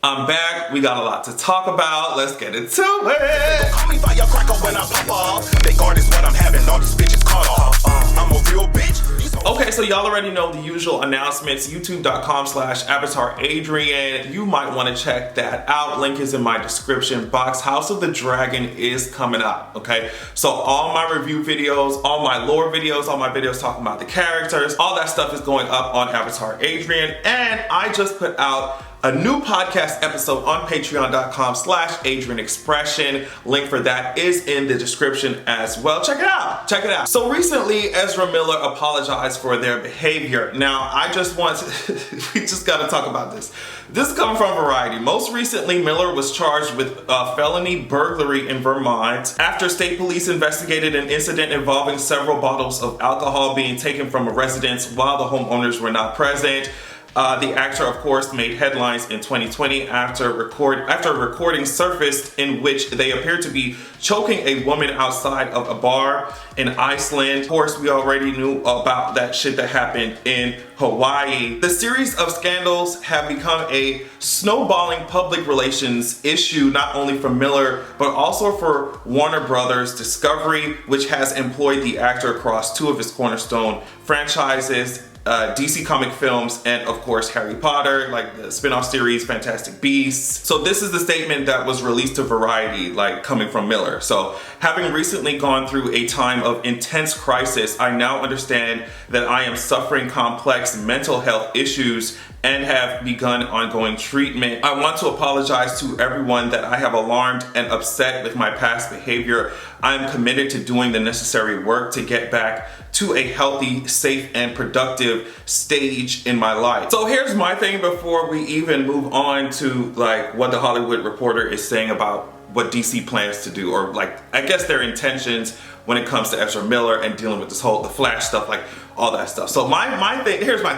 I'm back. We got a lot to talk about. Let's get into it. Call me firecracker when I pop off. They guard is what I'm having. All these bitches caught off. I'm a real bitch. Okay, so y'all already know the usual announcements. YouTube.com/AvatarAdrian. You might want to check that out. Link is in my description box. House of the Dragon is coming up. Okay, so all my review videos, all my lore videos, all my videos talking about the characters, all that stuff is going up on Avatar Adrian. And I just put out a new podcast episode on patreon.com/AdrianExpression. Link for that is in the description as well. Check it out. Check it out. So recently, Ezra Miller apologized for their behavior. Now, I just want to, we just got to talk about this. This is coming from Variety. Most recently, Miller was charged with felony burglary in Vermont after state police investigated an incident involving several bottles of alcohol being taken from a residence while the homeowners were not present. The actor, of course, made headlines in 2020 after a recording surfaced in which they appeared to be choking a woman outside of a bar in Iceland. Of course, we already knew about that shit that happened in Hawaii. The series of scandals have become a snowballing public relations issue, not only for Miller, but also for Warner Brothers Discovery, which has employed the actor across two of his cornerstone franchises, DC comic films, and of course Harry Potter, like the spin-off series Fantastic Beasts. So this is the statement that was released to Variety, like coming from Miller. So, having recently gone through a time of intense crisis, I now understand that I am suffering complex mental health issues and have begun ongoing treatment. I want to apologize to everyone that I have alarmed and upset with my past behavior. I am committed to doing the necessary work to get back to a healthy, safe, and productive stage in my life. So here's my thing before we even move on to like what the Hollywood Reporter is saying about what DC plans to do, or like I guess their intentions when it comes to Ezra Miller and dealing with this whole the Flash stuff, like all that stuff. So here's my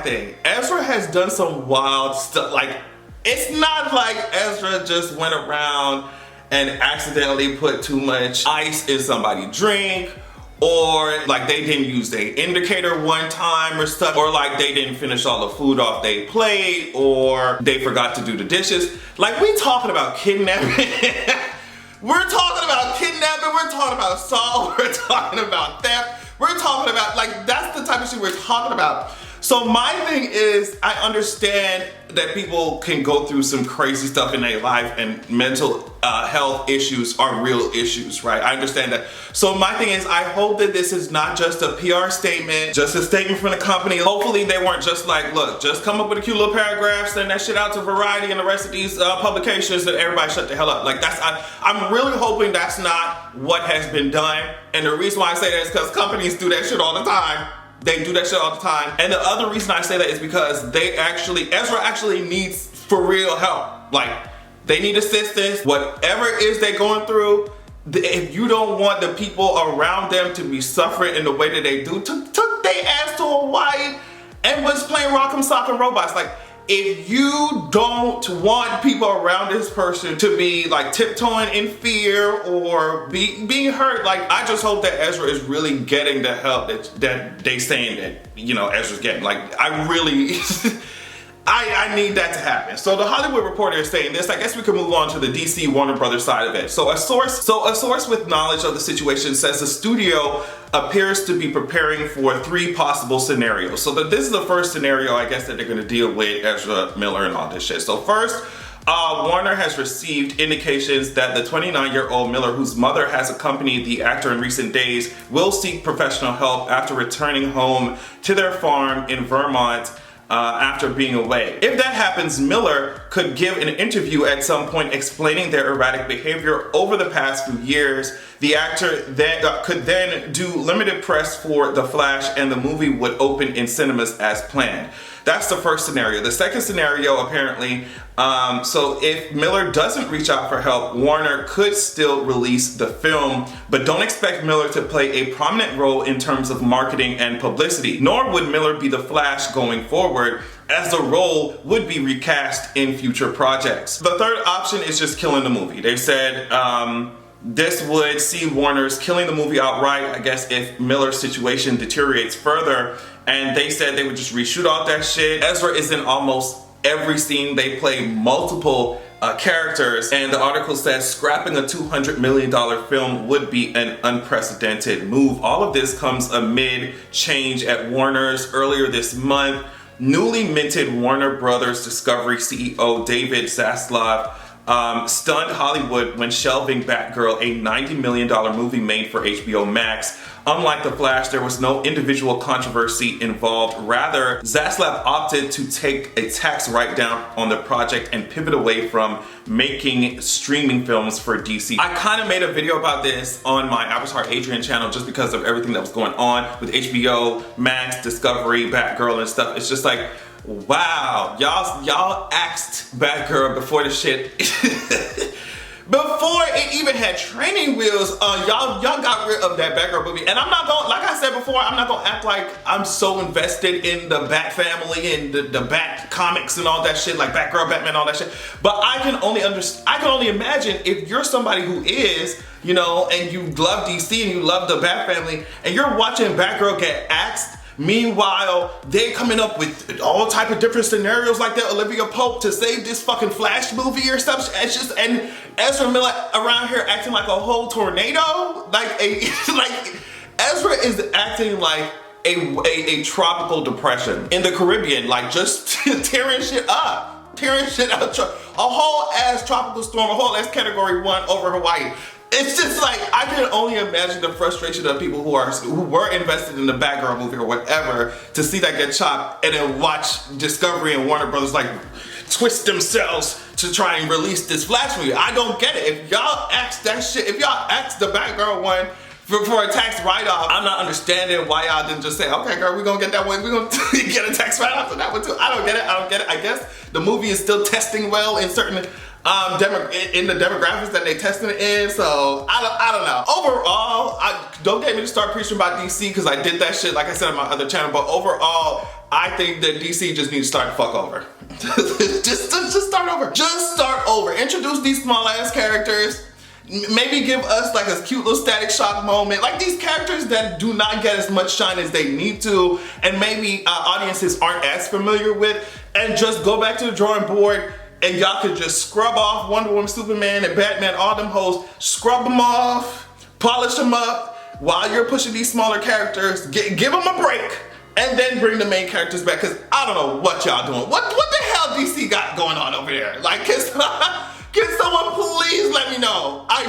thing. Ezra has done some wild stuff. Like, it's not like Ezra just went around and accidentally put too much ice in somebody's drink, or like they didn't use their indicator one time or stuff, or like they didn't finish all the food off their plate, or they forgot to do the dishes. Like, we talking about kidnapping. We're talking about kidnapping, we're talking about assault, we're talking about theft, we're talking about, like, that's the type of shit we're talking about. So my thing is, I understand that people can go through some crazy stuff in their life, and mental health issues are real issues, right? I understand that. So my thing is, I hope that this is not just a PR statement, just a statement from the company. Hopefully they weren't just like, look, just come up with a cute little paragraph, send that shit out to Variety and the rest of these publications, and everybody shut the hell up. Like, I'm really hoping that's not what has been done. And the reason why I say that is because companies do that shit all the time. They do that shit all the time. And the other reason I say that is because Ezra actually needs for real help. Like, they need assistance, whatever it is they're going through. If you don't want the people around them to be suffering in the way that they do, took their ass to Hawaii and was playing Rock'em Sock'em Robots. Like, if you don't want people around this person to be like tiptoeing in fear or being hurt, like, I just hope that Ezra is really getting the help that they saying that, you know, Ezra's getting. Like, I really, I need that to happen. So the Hollywood Reporter is saying this. I guess we could move on to the DC Warner Brothers side of it. So a source with knowledge of the situation says the studio appears to be preparing for 3 possible scenarios. So this is the first scenario, I guess, that they're gonna deal with Ezra Miller and all this shit. So first, Warner has received indications that the 29-year-old Miller, whose mother has accompanied the actor in recent days, will seek professional help after returning home to their farm in Vermont after being away. If that happens, Miller could give an interview at some point explaining their erratic behavior over the past few years. The actor could then do limited press for The Flash, and the movie would open in cinemas as planned. That's the first scenario. The second scenario, apparently, so if Miller doesn't reach out for help, Warner could still release the film, but don't expect Miller to play a prominent role in terms of marketing and publicity, nor would Miller be the Flash going forward, as the role would be recast in future projects. The third option is just killing the movie. They said this would see Warner's killing the movie outright, I guess, if Miller's situation deteriorates further. And they said they would just reshoot all that shit. Ezra is in almost every scene. They play multiple characters, and the article says scrapping a $200 million film would be an unprecedented move. All of this comes amid change at Warner's. Earlier this month, newly minted Warner Brothers Discovery CEO David Zaslav stunned Hollywood when shelving Batgirl, a $90 million movie made for HBO Max. Unlike The Flash, there was no individual controversy involved. Rather, Zaslav opted to take a tax write-down on the project and pivot away from making streaming films for DC. I kind of made a video about this on my Avatar Adrian channel just because of everything that was going on with HBO Max, Discovery, Batgirl and stuff. It's just like, wow, y'all axed Batgirl before the shit before it even had training wheels. Y'all got rid of that Batgirl movie, and I'm not going, like I said before, I'm not gonna act like I'm so invested in the Bat family and the Bat comics and all that shit, like Batgirl, Batman, all that shit. But I can only imagine if you're somebody who is, you know, and you love DC and you love the Bat family, and you're watching Batgirl get axed. Meanwhile, they're coming up with all type of different scenarios like that. Olivia Pope to save this fucking Flash movie or stuff. It's just, and Ezra Miller around here acting like a whole tornado. Like Ezra is acting like a tropical depression in the Caribbean, like just tearing shit up. A whole ass tropical storm, a whole ass category 1 over Hawaii. It's just like, I can only imagine the frustration of people who were invested in the Batgirl movie or whatever, to see that get chopped and then watch Discovery and Warner Brothers like twist themselves to try and release this Flash movie. I don't get it. If y'all axed that shit, if y'all axed the Batgirl one for a tax write-off, I'm not understanding why y'all didn't just say, okay girl, we're gonna get that one, we're gonna get a tax write-off for that one too. I don't get it. I guess the movie is still testing well in certain in the demographics that they testing it in, so I don't know. Overall, don't get me to start preaching about DC, because I did that shit like I said on my other channel, but overall, I think that DC just needs to start the fuck over. just start over. Just start over. Introduce these small ass characters. Maybe give us like a cute little Static Shock moment, like these characters that do not get as much shine as they need to, and maybe audiences aren't as familiar with, and just go back to the drawing board. And y'all could just scrub off Wonder Woman, Superman, and Batman, all them hoes, scrub them off, polish them up, while you're pushing these smaller characters, give them a break, and then bring the main characters back, because I don't know what y'all doing. What the hell DC got going on over there? Like, can someone please let me know? I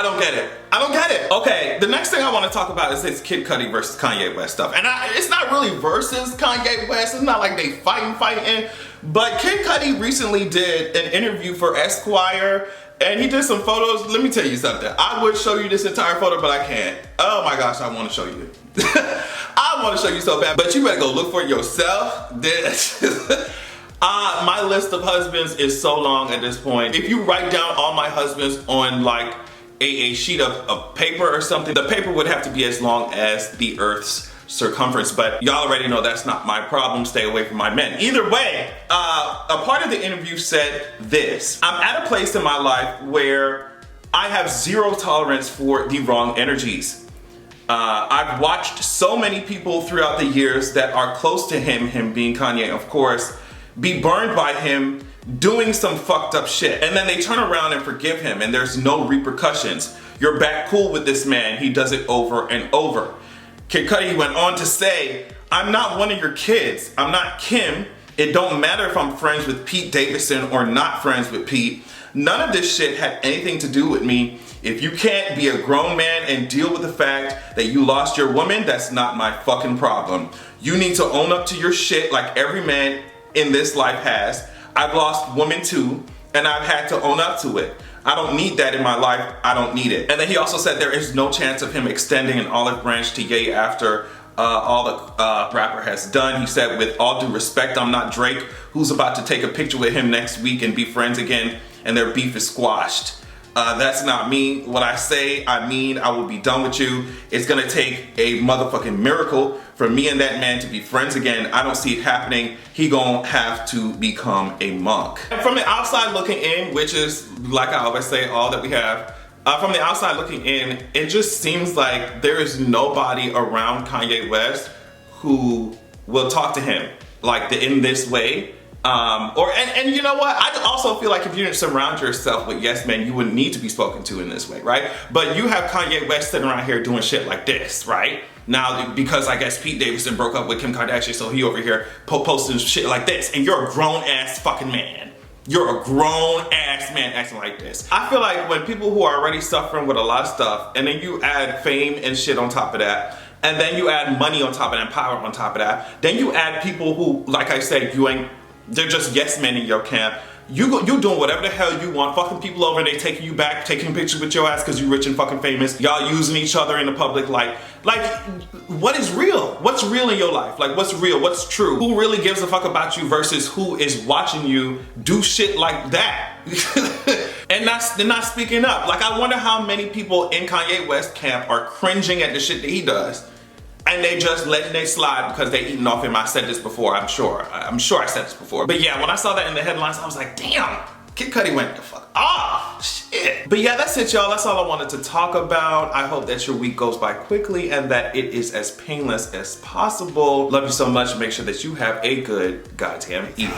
don't get it. I don't get it. Okay, the next thing I want to talk about is this Kid Cudi versus Kanye West stuff. And it's not really versus Kanye West. It's not like they fighting. But Kid Cudi recently did an interview for Esquire, and he did some photos. Let me tell you something. I would show you this entire photo, but I can't. Oh my gosh, I want to show you. I want to show you so bad, but you better go look for it yourself. My list of husbands is so long at this point. If you write down all my husbands on like a sheet of paper or something, the paper would have to be as long as the Earth's circumference, but y'all already know that's not my problem. Stay away from my men. Either way, a part of the interview said this: I'm at a place in my life where I have zero tolerance for the wrong energies. I've watched so many people throughout the years that are close to him being Kanye, of course, be burned by him doing some fucked up shit, and then they turn around and forgive him and there's no repercussions. You're back cool with this man, he does it over and over. Kid Cudi went on to say, I'm not one of your kids, I'm not Kim. It don't matter if I'm friends with Pete Davidson or not friends with Pete. None of this shit had anything to do with me. If you can't be a grown man and deal with the fact that you lost your woman, that's not my fucking problem. You need to own up to your shit like every man in this life has. I've lost women too, and I've had to own up to it. I don't need that in my life, I don't need it. And then he also said there is no chance of him extending an olive branch to Ye after all the rapper has done. He said, with all due respect, I'm not Drake, who's about to take a picture with him next week and be friends again, and their beef is squashed. That's not me. What I say, I mean. I will be done with you. It's gonna take a motherfucking miracle for me and that man to be friends again. I don't see it happening. He gonna have to become a monk. And from the outside looking in, which is, like I always say, all that we have, from the outside looking in, it just seems like there is nobody around Kanye West who will talk to him. like in this way. And you know what? I also feel like if you didn't surround yourself with yes men, you wouldn't need to be spoken to in this way, right? But you have Kanye West sitting around here doing shit like this, right? Now, because I guess Pete Davidson broke up with Kim Kardashian, so he over here posting shit like this, and you're a grown ass fucking man. You're a grown ass man acting like this. I feel like when people who are already suffering with a lot of stuff, and then you add fame and shit on top of that, and then you add money on top of that, and power on top of that, then you add people who, like I said, they're just yes men in your camp. You doing whatever the hell you want, fucking people over and they taking you back, taking pictures with your ass because you rich and fucking famous. Y'all using each other in the public like what is real? What's real in your life? Like what's real? What's true? Who really gives a fuck about you versus who is watching you do shit like that? And they're not speaking up. Like I wonder how many people in Kanye West camp are cringing at the shit that he does. And they just letting it slide because they eating off him. I said this before, I'm sure I said this before. But yeah, when I saw that in the headlines, I was like, damn, Kid Cudi went the fuck off, shit. But yeah, that's it, y'all. That's all I wanted to talk about. I hope that your week goes by quickly and that it is as painless as possible. Love you so much. Make sure that you have a good goddamn evening.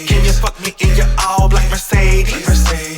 Can you fuck me in your all black Mercedes?